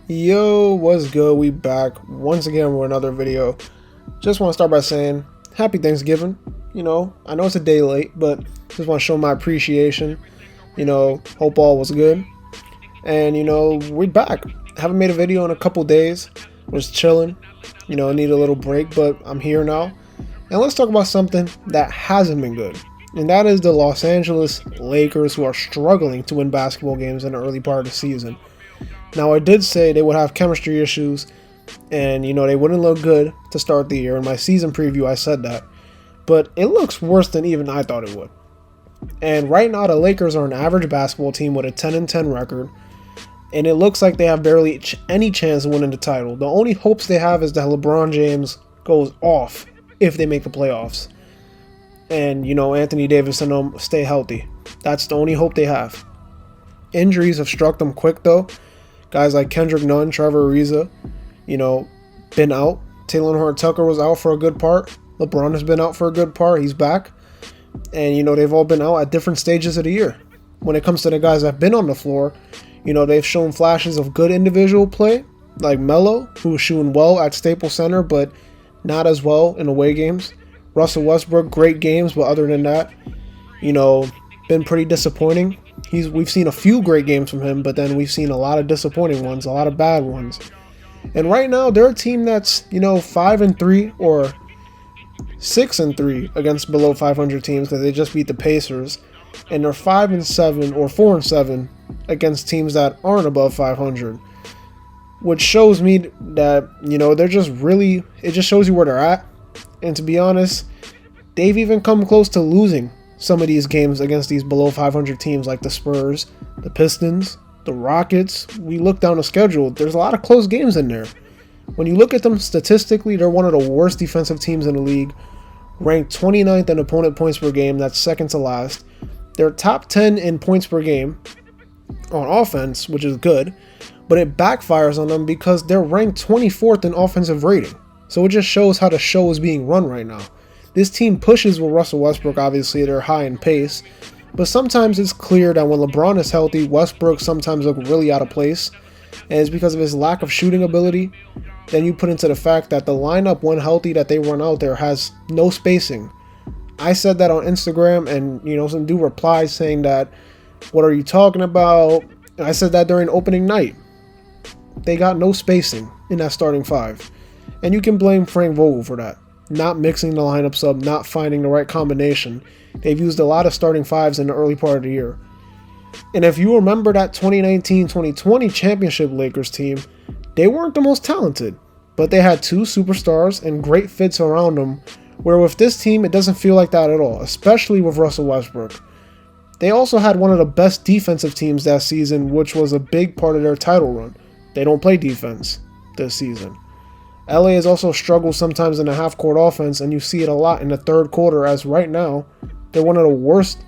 Yo, what's good? We back once again with another video. Just want to start by saying happy Thanksgiving. I know it's a day late, but just want to show my appreciation. Hope all was good. And we're back. Haven't made a video in a couple days. Was chilling. Need a little break, but I'm here now. And let's talk about something that hasn't been good. And that is the Los Angeles Lakers, who are struggling to win basketball games in the early part of the season. Now, I did say they would have chemistry issues and, they wouldn't look good to start the year. In my season preview, I said that. But it looks worse than even I thought it would. And right now, the Lakers are an average basketball team with a 10-10 record. And it looks like they have barely any chance of winning the title. The only hopes they have is that LeBron James goes off if they make the playoffs. And, Anthony Davis and them stay healthy. That's the only hope they have. Injuries have struck them quick, though. Guys like Kendrick Nunn, Trevor Ariza, been out. Taylor Horton-Tucker was out for a good part. LeBron has been out for a good part. He's back. And, they've all been out at different stages of the year. When it comes to the guys that have been on the floor, they've shown flashes of good individual play, like Melo, who was shooting well at Staples Center, but not as well in away games. Russell Westbrook, great games, but other than that, been pretty disappointing. We've seen a few great games from him, but then we've seen a lot of disappointing ones, a lot of bad ones. And right now, they're a team that's 5-3 or 6-3 against below 500 teams, because they just beat the Pacers, and they're 5-7 or 4-7 against teams that aren't above 500, which shows me that they're just really. It just shows you where they're at. And to be honest, they've even come close to losing some of these games against these below 500 teams like the Spurs, the Pistons, the Rockets. We look down the schedule, there's a lot of close games in there. When you look at them statistically, they're one of the worst defensive teams in the league, ranked 29th in opponent points per game, that's second to last. They're top 10 in points per game on offense, which is good, but it backfires on them because they're ranked 24th in offensive rating. So it just shows how the show is being run right now. This team pushes with Russell Westbrook, obviously they're high in pace, but sometimes it's clear that when LeBron is healthy, Westbrook sometimes look really out of place, and it's because of his lack of shooting ability. Then you put into the fact that the lineup, when healthy, that they run out there has no spacing. I said that on Instagram, and some dude replied saying that, what are you talking about? And I said that during opening night. They got no spacing in that starting five, and you can blame Frank Vogel for that. Not mixing the lineups up, not finding the right combination. They've used a lot of starting fives in the early part of the year. And if you remember that 2019-2020 championship Lakers team, they weren't the most talented, but they had two superstars and great fits around them, where with this team, it doesn't feel like that at all, especially with Russell Westbrook. They also had one of the best defensive teams that season, which was a big part of their title run. They don't play defense this season. LA has also struggled sometimes in the half-court offense, and you see it a lot in the third quarter, as right now, they're one of the worst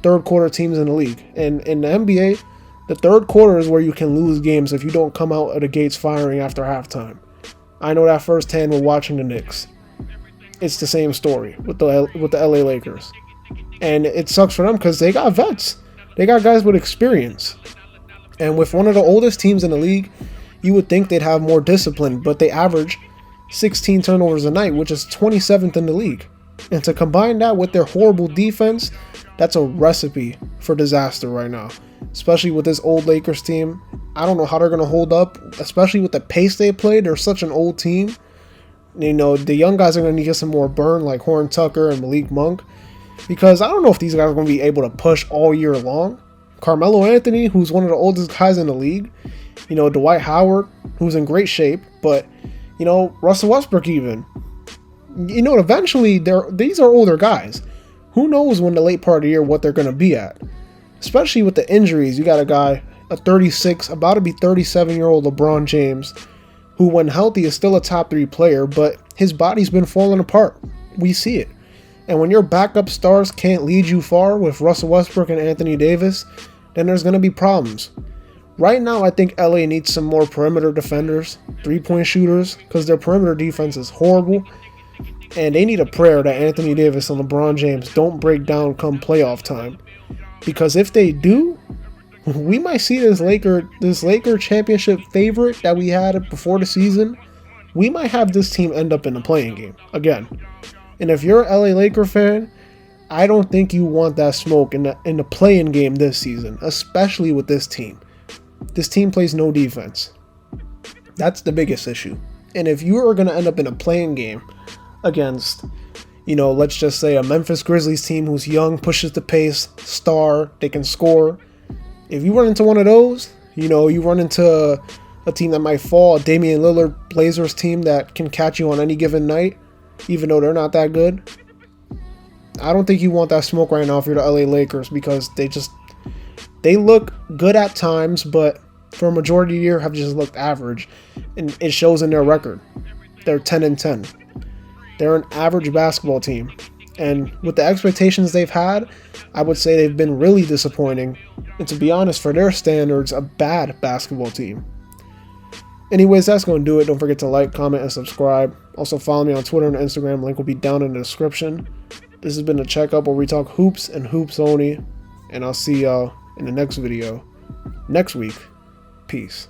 third-quarter teams in the league. And in the NBA, the third quarter is where you can lose games if you don't come out of the gates firing after halftime. I know that firsthand with watching the Knicks. It's the same story with the LA Lakers. And it sucks for them because they got vets. They got guys with experience. And with one of the oldest teams in the league, you would think they'd have more discipline, but they average 16 turnovers a night, which is 27th in the league. And to combine that with their horrible defense, that's a recipe for disaster right now. Especially with this old Lakers team. I don't know how they're going to hold up, especially with the pace they play. They're such an old team. The young guys are going to need to get some more burn, like Horton-Tucker and Malik Monk, because I don't know if these guys are going to be able to push all year long. Carmelo Anthony, who's one of the oldest guys in the league, Dwight Howard, who's in great shape, but, Russell Westbrook even. Eventually, these are older guys. Who knows when the late part of the year what they're going to be at? Especially with the injuries. You got a guy, a 36, about to be 37-year-old LeBron James, who when healthy is still a top 3 player, but his body's been falling apart. We see it. And when your backup stars can't lead you far with Russell Westbrook and Anthony Davis, then there's going to be problems. Right now, I think LA needs some more perimeter defenders, three-point shooters, because their perimeter defense is horrible. And they need a prayer that Anthony Davis and LeBron James don't break down come playoff time. Because if they do, we might see this Laker championship favorite that we had before the season. We might have this team end up in the play-in game again. And if you're an LA Laker fan, I don't think you want that smoke in the play-in game this season, especially with this team. This team plays no defense. That's the biggest issue. And if you are going to end up in a play-in game against, let's just say a Memphis Grizzlies team who's young, pushes the pace, star, they can score. If you run into one of those, you run into a team that might fall, a Damian Lillard Blazers team that can catch you on any given night, even though they're not that good. I don't think you want that smoke right now if you're the LA Lakers, because they look good at times, but for a majority of the year have just looked average, and it shows in their record. They're 10-10. They're an average basketball team, and with the expectations they've had, I would say they've been really disappointing, and to be honest, for their standards, a bad basketball team. Anyways, that's going to do it. Don't forget to like, comment, and subscribe. Also follow me on Twitter and Instagram. Link will be down in the description. This has been a checkup where we talk hoops and hoops only, and I'll see y'all in the next video next week. Peace.